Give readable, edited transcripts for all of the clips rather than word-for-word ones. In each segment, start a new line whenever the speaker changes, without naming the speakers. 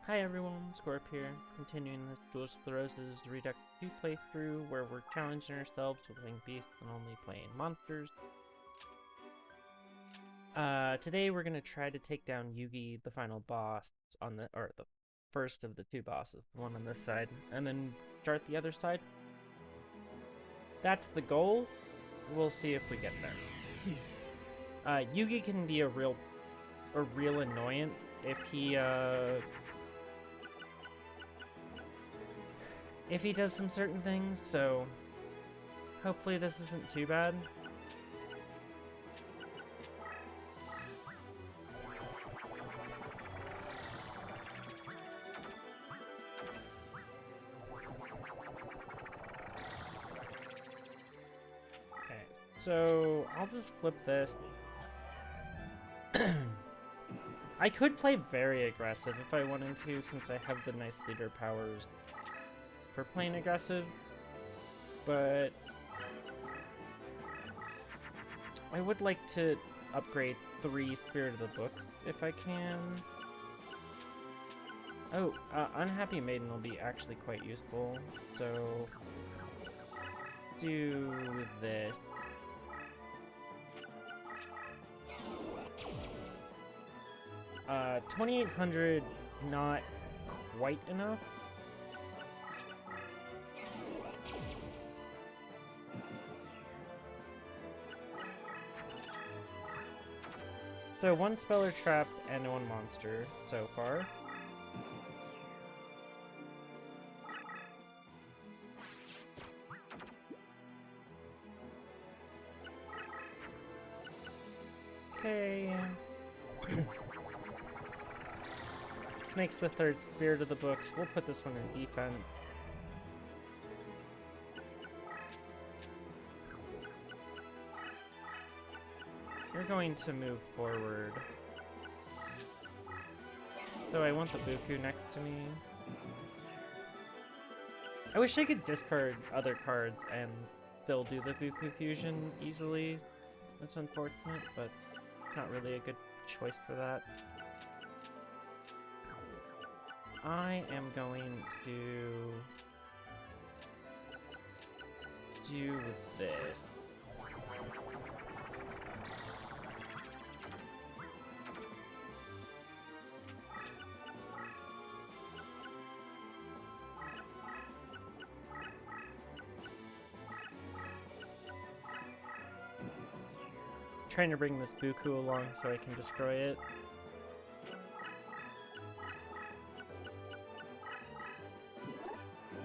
Hi everyone, Scorp here, continuing this Duelist the Roses Redux 2 playthrough where we're challenging ourselves with winged beasts and only playing monsters. Today we're gonna try to take down Yugi, the final boss, the first of the two bosses, the one on this side, and then start the other side. That's the goal. We'll see if we get there. Yugi can be a real annoyance if he does some certain things, so hopefully this isn't too bad. Okay, so I'll just flip this. I could play very aggressive if I wanted to, since I have the nice leader powers for playing aggressive, but I would like to upgrade 3 Spirit of the Books if I can. Oh, Unhappy Maiden will be actually quite useful, so do this. Uh, 2800, not quite enough. So 1 Speller Trap and 1 monster so far. Okay. This makes the 3rd Spirit of the Books. We'll put this one in defense. You're going to move forward. So I want the Buku next to me. I wish I could discard other cards and still do the Buku fusion easily. That's unfortunate, but not really a good choice for that. I am going to do this. Trying to bring this Buku along so I can destroy it.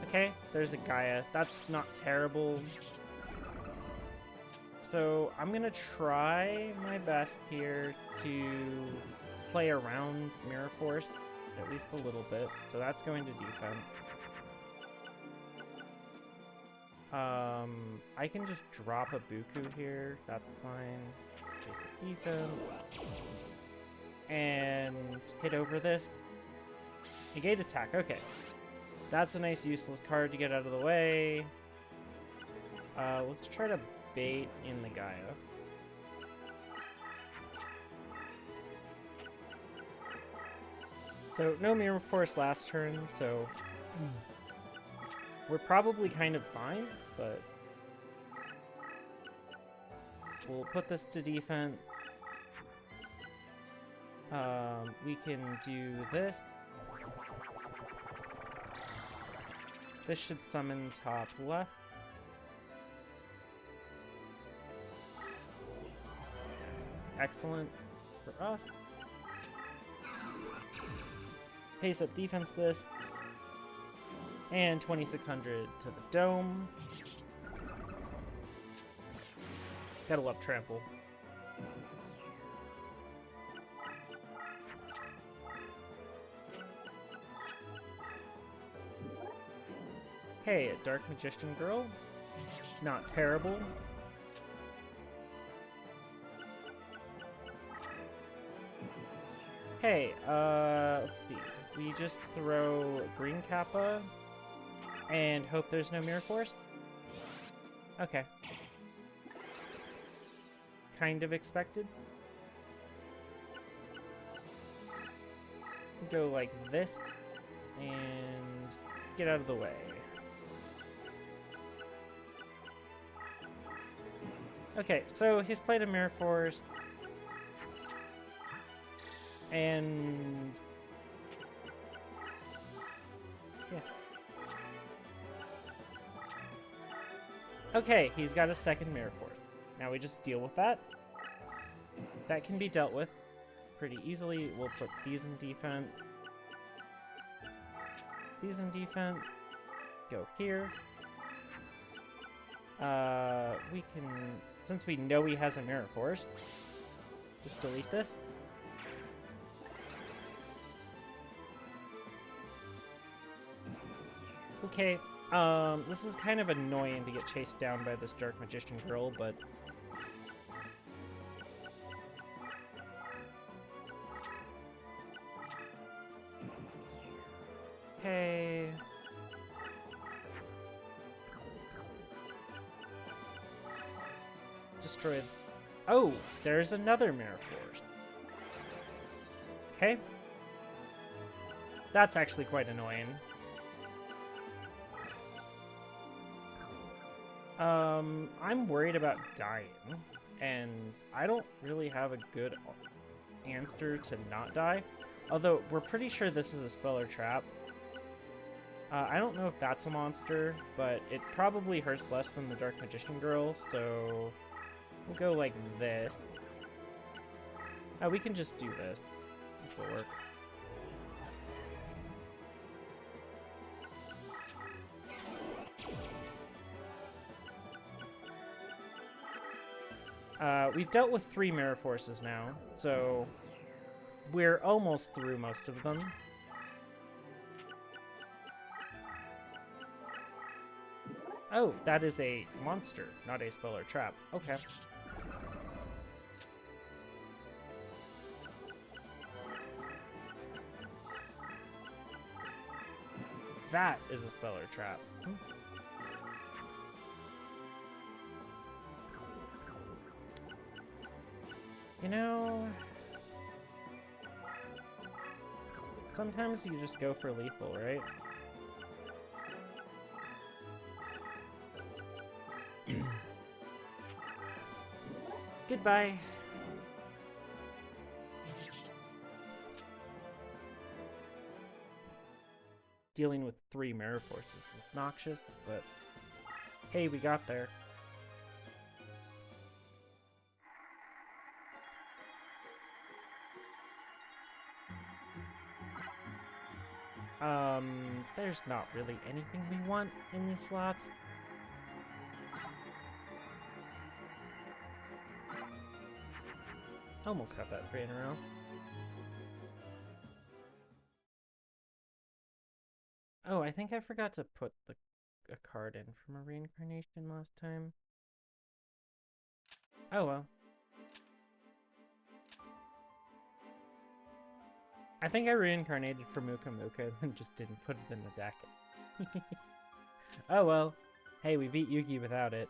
Okay, there's a Gaia. That's not terrible. So I'm gonna try my best here to play around Mirror Force at least a little bit. So that's going to defense. I can just drop a Buku here. That's fine. Basic defense. And hit over this. Negate attack. Okay. That's a nice useless card to get out of the way. Let's try to bait in the Gaia. So no Mirror Force last turn, so we're probably kind of fine, but we'll put this to defense. We can do this. This should summon top left. Excellent for us. Pace up defense this. And 2600 to the dome. Gotta love trample. Hey, a Dark Magician Girl. Not terrible. Hey, let's see. We just throw Green Kappa and hope there's no Mirror Force? Okay. Kind of expected. Go like this And get out of the way. Okay, so he's played a Mirror Force. And... yeah. Okay, he's got a second Mirror Force. Now we just deal with that. That can be dealt with pretty easily. We'll put these in defense. These in defense. Go here. We can... since we know he has a Mirror Force, just delete this. Okay, this is kind of annoying to get chased down by this Dark Magician girl, but... okay... destroyed. Oh, there's another Mirror Force. Okay. That's actually quite annoying. I'm worried about dying, and I don't really have a good answer to not die. Although, we're pretty sure this is a spell or trap. I don't know if that's a monster, but it probably hurts less than the Dark Magician girl, so... we'll go like this. Oh, we can just do this. This will work. We've dealt with 3 Mirror Forces now, so we're almost through most of them. Oh, that is a monster, not a spell or trap. Okay. That is a spell or trap. You know... sometimes you just go for lethal, right? Goodbye. Dealing with 3 Mirror Forces is obnoxious, but hey, we got there. There's not really anything we want in these slots. Almost got that 3 in a row. Oh, I think I forgot to put a card in from a reincarnation last time. Oh well. I think I reincarnated for Muka Muka and just didn't put it in the deck. Oh well. Hey, we beat Yugi without it.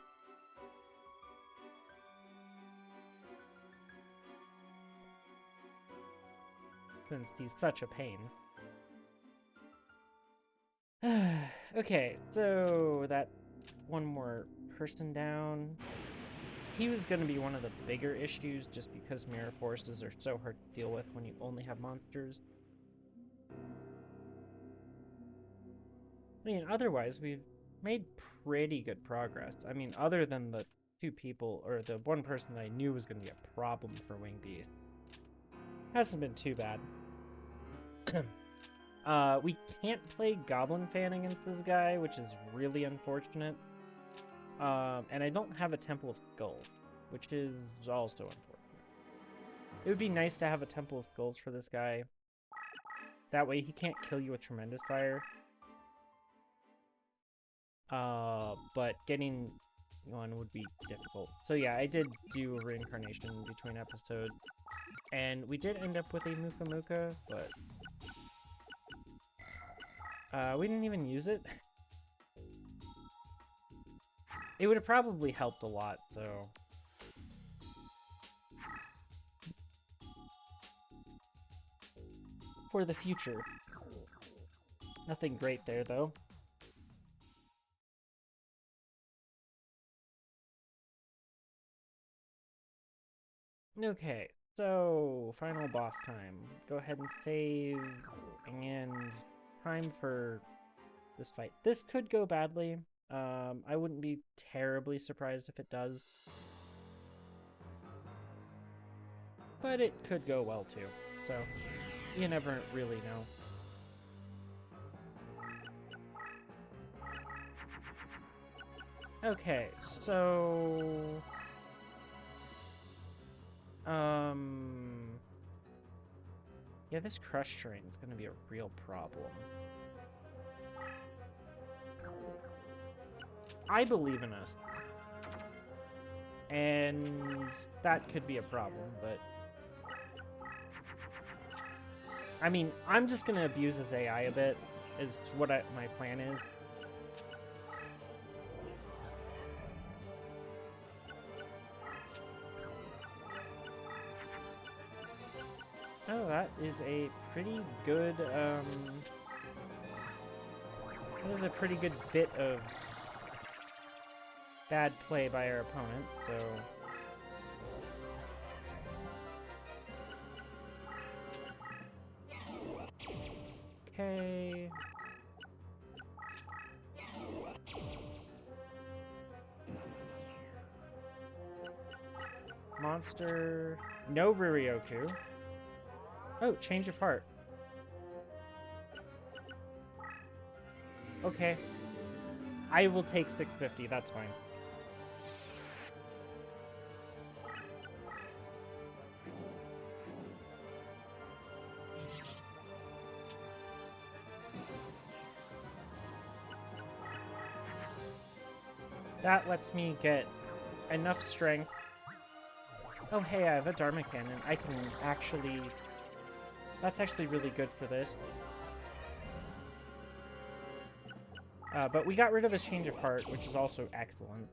Since he's such a pain. Okay, so that one more person down. He was going to be one of the bigger issues just because Mirror Forces are so hard to deal with when you only have monsters. I mean, otherwise, we've made pretty good progress. I mean, other than the 2 people, or the 1 person that I knew was going to be a problem for Winged Beast. Hasn't been too bad. We can't play Goblin Fan against this guy, which is really unfortunate. And I don't have a Temple of Skull, which is also unfortunate. It would be nice to have a Temple of Skulls for this guy. That way he can't kill you with Tremendous Fire. But getting one would be difficult. So yeah, I did do a reincarnation between episodes. And we did end up with a Muka Muka, but... we didn't even use it. It would have probably helped a lot, so... for the future. Nothing great there, though. Okay, so final boss time. Go ahead and save, and time for this fight. This could go badly. I wouldn't be terribly surprised if it does. But it could go well too. So you never really know. Okay, so yeah, this crush terrain is going to be a real problem. I believe in us. And that could be a problem, but I mean, I'm just going to abuse his AI a bit, is what my plan is. Oh, that is a pretty good, that is a pretty good bit of bad play by our opponent, so... Okay... Monster... No Riryoku. Oh, change of heart. Okay. I will take 650, that's fine. That lets me get enough strength. Oh hey, I have a Dharma Cannon. I can actually... That's actually really good for this. But we got rid of his change of heart, which is also excellent.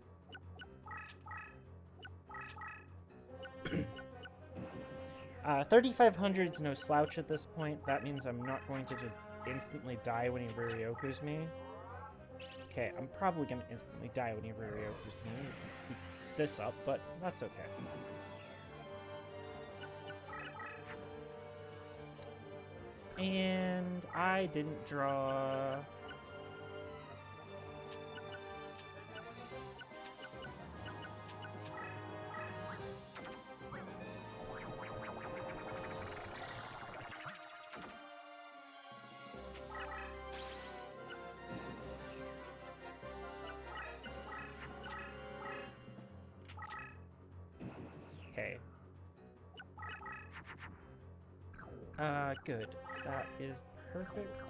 3,500 is no slouch at this point. That means I'm not going to just instantly die when he Riryoku's me. Okay, I'm probably going to instantly die when he Riryoku's me. Keep this up, but that's okay. And I didn't draw... Okay. Good. That is perfect.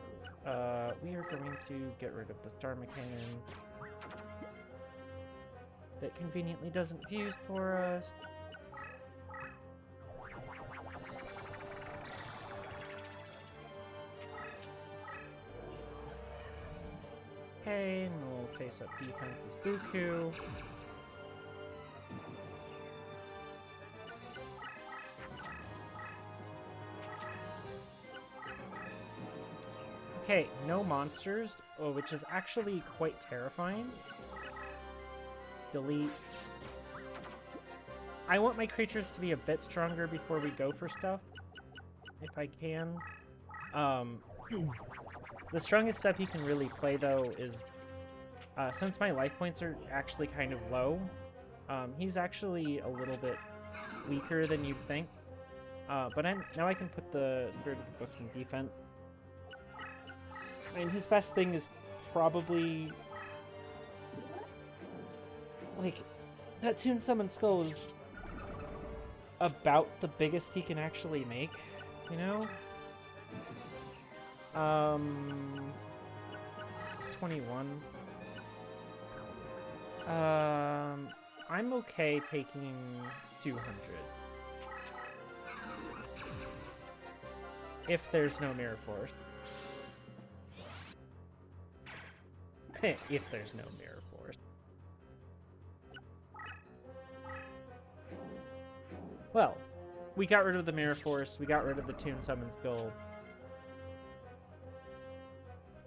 We are going to get rid of the Dharma Cannon. That conveniently doesn't fuse for us. Okay, and we'll face up defense this Buku. Okay, no monsters, which is actually quite terrifying. Delete. I want my creatures to be a bit stronger before we go for stuff, if I can. The strongest stuff he can really play, though, is... since my life points are actually kind of low, he's actually a little bit weaker than you'd think. But now I can put the Spirit of the Books in defense. I mean, his best thing is probably... Like, that Toon Summon Skull is about the biggest he can actually make, you know? 21. I'm okay taking 200. If there's no Mirror Force. If there's no Mirror Force. Well, we got rid of the Mirror Force, we got rid of the Toon Summon Skull.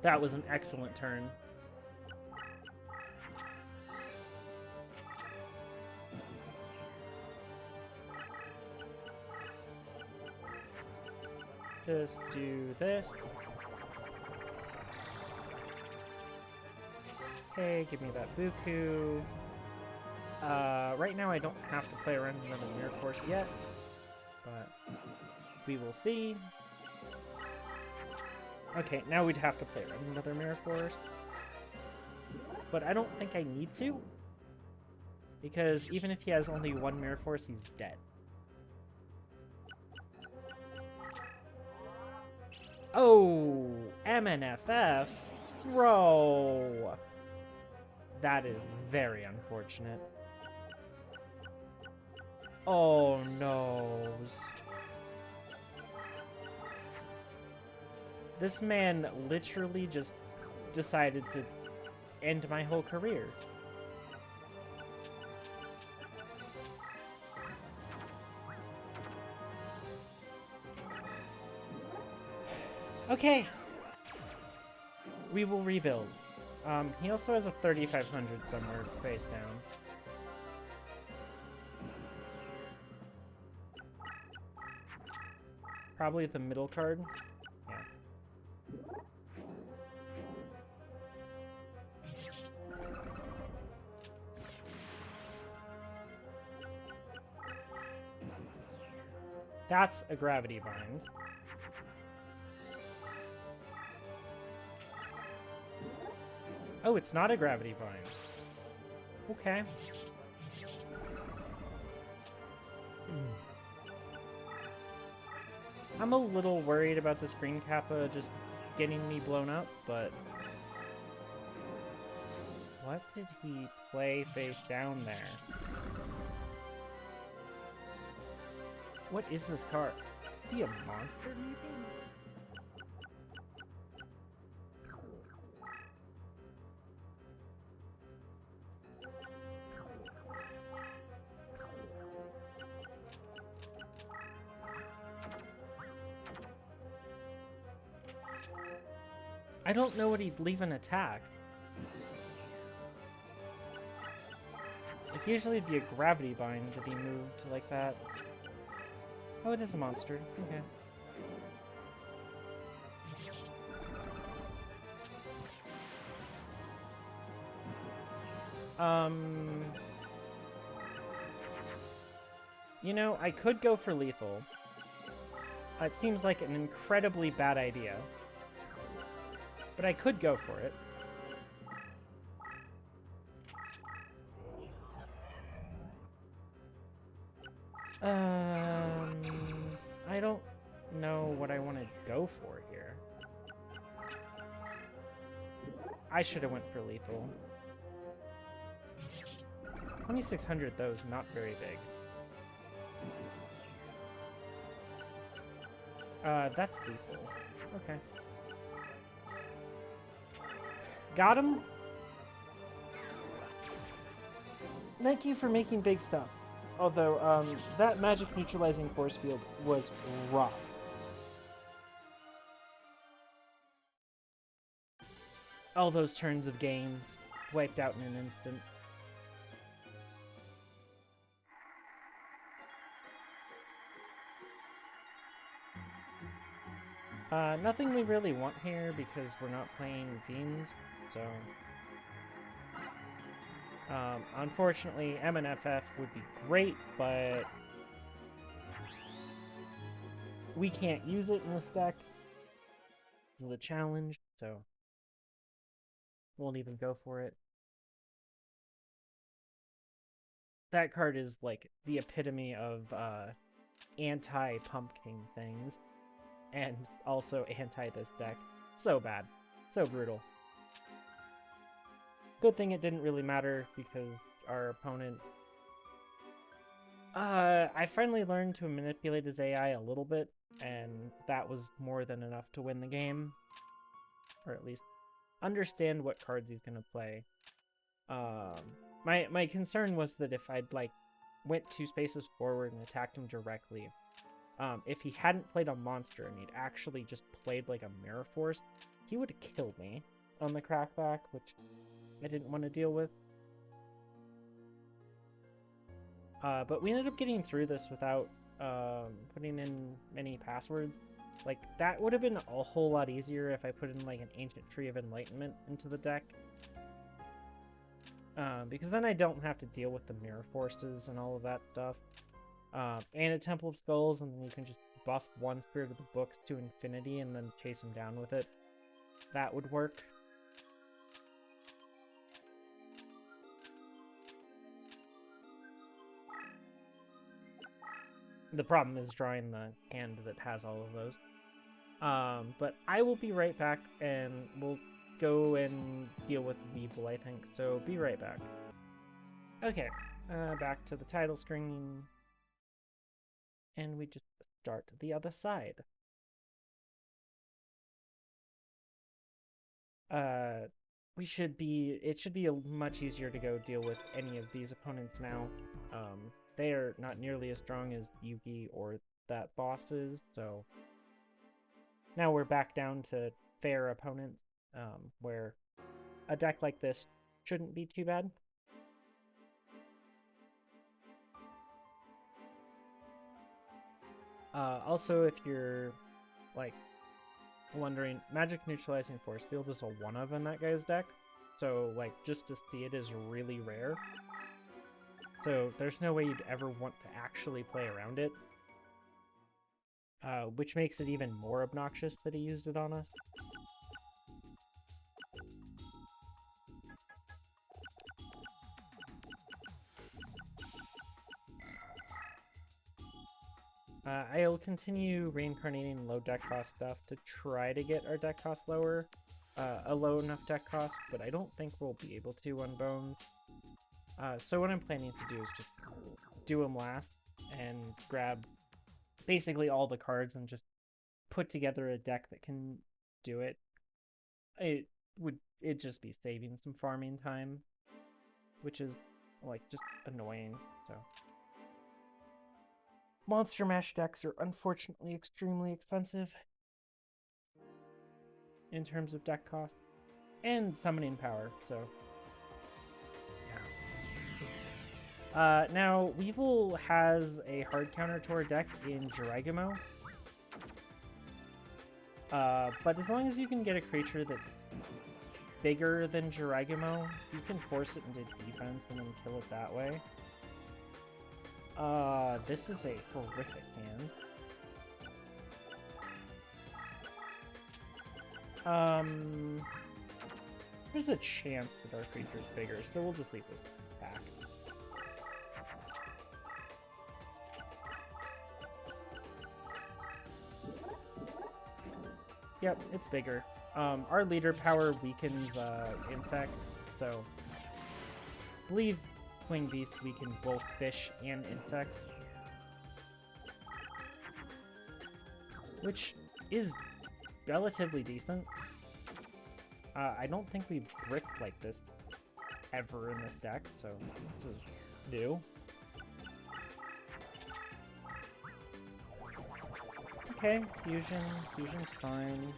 That was an excellent turn. Just do this. Okay, give me that Buku. Right now I don't have to play around another Mirror Force yet, but we will see. Okay, now we'd have to play around another Mirror Force, but I don't think I need to, because even if he has only one Mirror Force, he's dead. Oh, MNFF? Bro! That is very unfortunate. Oh, no. This man literally just decided to end my whole career. Okay. We will rebuild. He also has a 3500 somewhere face down. Probably the middle card. Yeah. That's a gravity bind. Oh, it's not a gravity bind. Okay. I'm a little worried about this green Kappa just getting me blown up, but... What did he play face down there? What is this card? Is he a monster, maybe? I don't know what he'd leave an attack. Like, usually it'd be a gravity bind to be moved like that. Oh, it is a monster. Okay. You know, I could go for lethal. It seems like an incredibly bad idea. But I could go for it. I don't know what I want to go for here. I should have went for lethal. 2600 though is not very big. That's lethal. Okay. Got him? Thank you for making big stuff. Although, that magic neutralizing force field was rough. All those turns of games wiped out in an instant. Nothing we really want here because we're not playing fiends, so... unfortunately, MNFF would be great, but... we can't use it in this deck. This is the challenge, so... won't even go for it. That card is, like, the epitome of, anti-pumpkin things. And also anti this deck. So bad. So brutal. Good thing it didn't really matter because our opponent... I finally learned to manipulate his AI a little bit, and that was more than enough to win the game. Or at least understand what cards he's gonna play. My concern was that if I'd, like, went 2 spaces forward and attacked him directly, If he hadn't played a monster and he'd actually just played like a Mirror Force, he would have killed me on the crackback, which I didn't want to deal with. But we ended up getting through this without putting in many passwords. Like, that would have been a whole lot easier if I put in like an Ancient Tree of Enlightenment into the deck. Because then I don't have to deal with the Mirror Forces and all of that stuff. And a Temple of Skulls, and then you can just buff one Spirit of the Books to infinity and then chase him down with it. That would work. The problem is drawing the hand that has all of those. But I will be right back, and we'll go and deal with Weevil, I think. So be right back. Okay, back to the title screen. And we just start the other side. It should be much easier to go deal with any of these opponents now. They are not nearly as strong as Yugi or that boss is, so now we're back down to fair opponents, where a deck like this shouldn't be too bad. Also, if you're like wondering, Magic Neutralizing Force Field is a 1-of in that guy's deck, so like just to see it is really rare. So there's no way you'd ever want to actually play around it, which makes it even more obnoxious that he used it on us. I'll continue reincarnating low deck cost stuff to try to get our deck cost lower, a low enough deck cost, but I don't think we'll be able to on Bones. So what I'm planning to do is just do them last and grab basically all the cards and just put together a deck that can do it. It'd just be saving some farming time, which is like just annoying. So Monster Mash decks are unfortunately extremely expensive in terms of deck cost and summoning power, so yeah. Now, Weevil has a hard counter to our deck in Jiraigumo. But as long as you can get a creature that's bigger than Jiraigumo, you can force it into defense and then kill it that way. This is a horrific hand. There's a chance that our creature's bigger, so we'll just leave this back. Yep, it's bigger. Our leader power weakens insects, so I believe Wing Beast weaken both fish and insects, which is relatively decent. I don't think we bricked like this ever in this deck, so this is new. Okay, fusion's fine.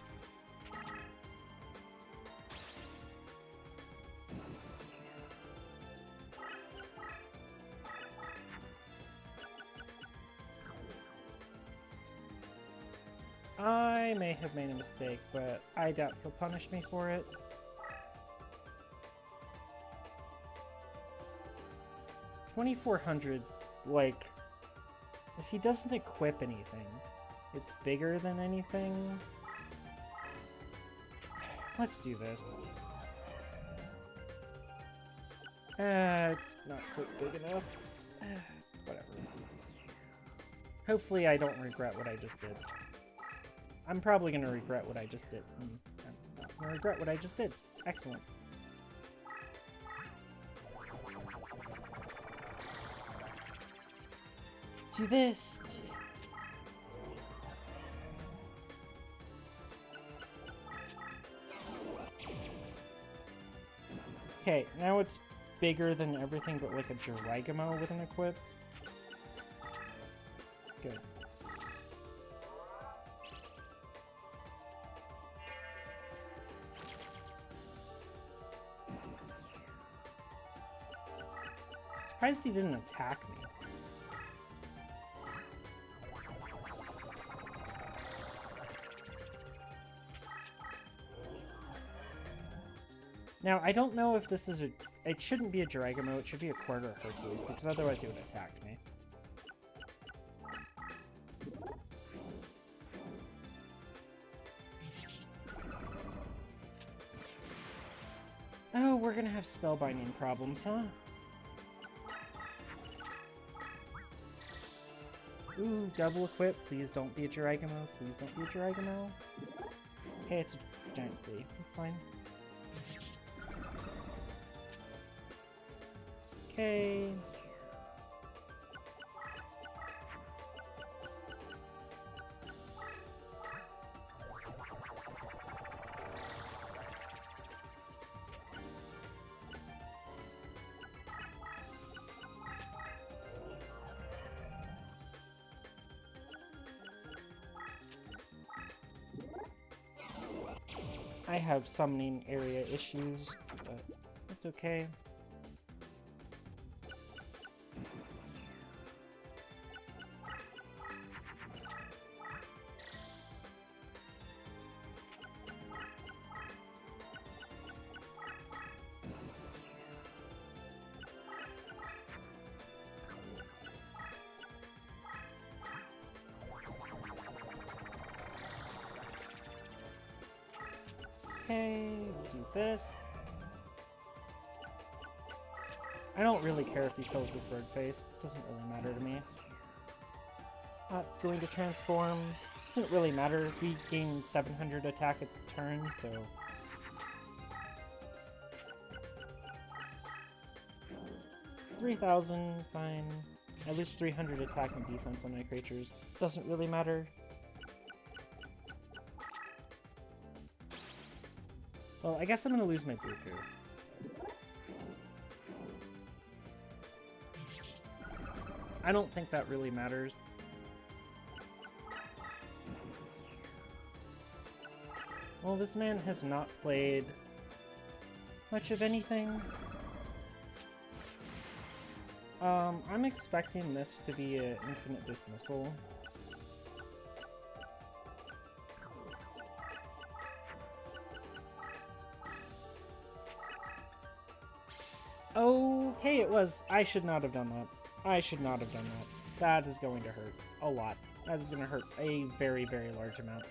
I may have made a mistake, but I doubt he'll punish me for it. $2,400, like, if he doesn't equip anything, it's bigger than anything. Let's do this. It's not quite big enough. Whatever. Hopefully I don't regret what I just did. I'm probably going to regret what I just did. I'm not going to regret what I just did. Excellent. Do this. Okay, now it's bigger than everything but like a Jiraigumo with an equip. Good. Surprised he didn't attack me. Now, I don't know if this is a... It shouldn't be a Dragamo, it should be a quarter Hercules, because otherwise he would have attacked me. Oh, we're gonna have spellbinding problems, huh? Ooh, double equip. Please don't be a Dragamo. Please don't be a Dragamo. Okay, it's a giant flea. Fine. Okay. I have summoning area issues, but it's okay. Okay, we'll do this. I don't really care if he kills this bird face. It doesn't really matter to me. Not going to transform. Doesn't really matter. We gain 700 attack at turns, so... 3,000, fine. I lose 300 attack and defense on my creatures. Doesn't really matter. Well, I guess I'm gonna lose my Buku. I don't think that really matters. Well, this man has not played much of anything. I'm expecting this to be an infinite dismissal. Okay, it was. I should not have done that. I should not have done that. That is going to hurt a lot. That is going to hurt a very, very large amount.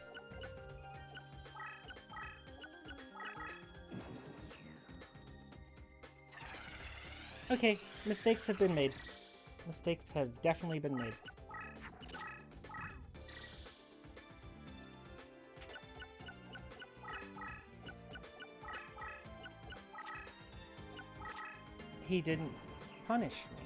Okay, mistakes have been made. Mistakes have definitely been made. He didn't punish me.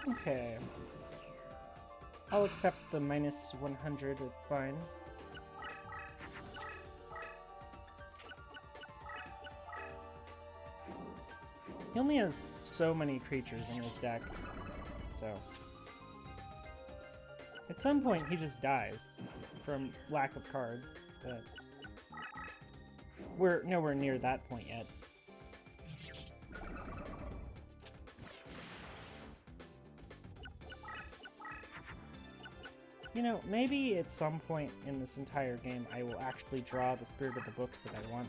Okay. I'll accept the minus 100, it's fine. He only has so many creatures in his deck, so... At some point, he just dies from lack of cards, but... We're nowhere near that point yet. You know, maybe at some point in this entire game I will actually draw the Spirit of the Books that I want.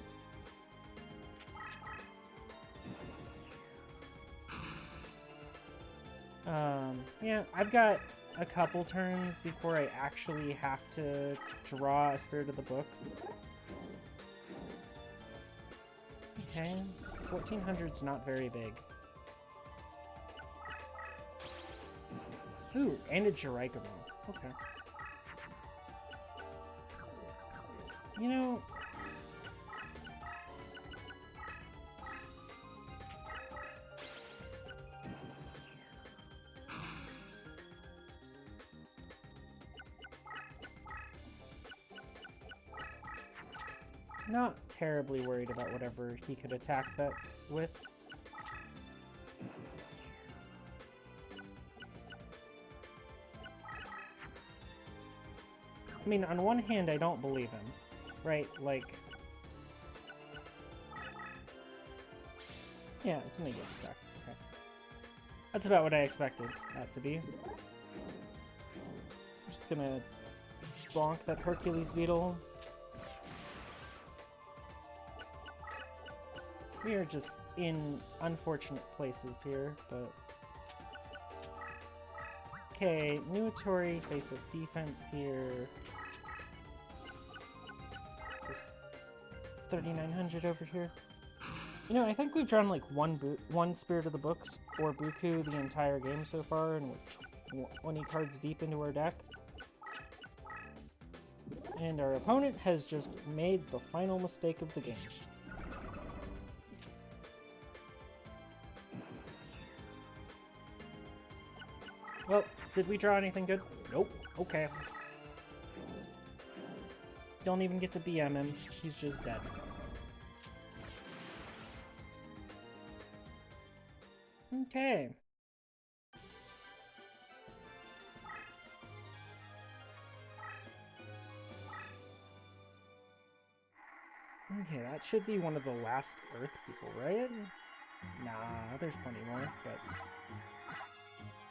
Yeah, I've got a couple turns before I actually have to draw a Spirit of the Books. Okay, 1400's not very big. Ooh, and a Jiraikamo. Okay. You know... Not terribly worried about whatever he could attack that with. I mean, on one hand, I don't believe him, right? Like, yeah, it's an negative attack. Okay. That's about what I expected that to be. Just gonna bonk that Hercules beetle. We are just in unfortunate places here, but... Okay, Nuatori, face of defense here. Just 3,900 over here. You know, I think we've drawn like one Spirit of the Books or Buku the entire game so far, and we're 20 cards deep into our deck. And our opponent has just made the final mistake of the game. Well, did we draw anything good? Nope. Okay. Don't even get to BM him. He's just dead. Okay. Okay, that should be one of the last Earth people, right? Nah, there's plenty more, but...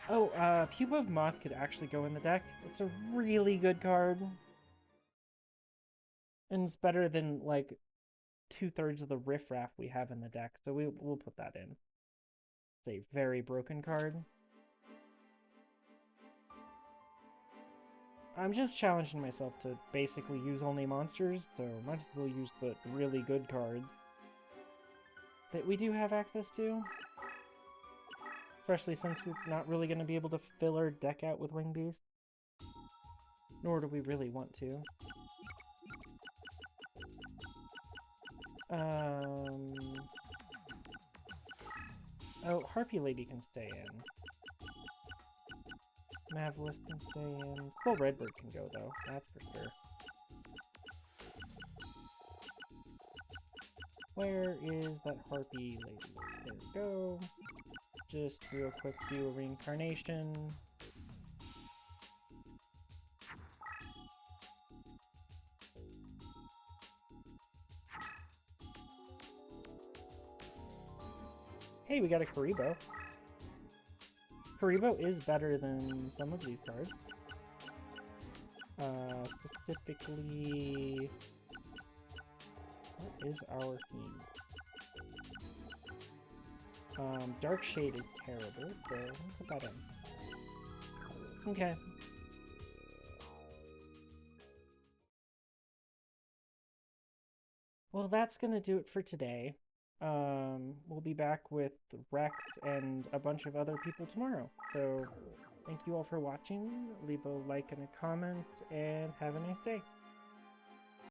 Oh, Pupa of Moth could actually go in the deck. It's a really good card. And it's better than, like, 2/3 of the riffraff we have in the deck, so we'll put that in. It's a very broken card. I'm just challenging myself to basically use only monsters, so I might as well use the really good cards that we do have access to. Especially since we're not really going to be able to fill our deck out with Wing Beast. Nor do we really want to. Oh, Harpy Lady can stay in. Mavelist can stay in. Skull Redbird can go, though. That's for sure. Where is that Harpy Lady? There we go. Just real quick do a reincarnation. Hey, we got a Karibo. Karibo is better than some of these cards. Specifically... What is our theme? Dark Shade is terrible, so let me put that in. Okay. Well, that's gonna do it for today. We'll be back with Rect and a bunch of other people tomorrow. So, thank you all for watching. Leave a like and a comment, and have a nice day.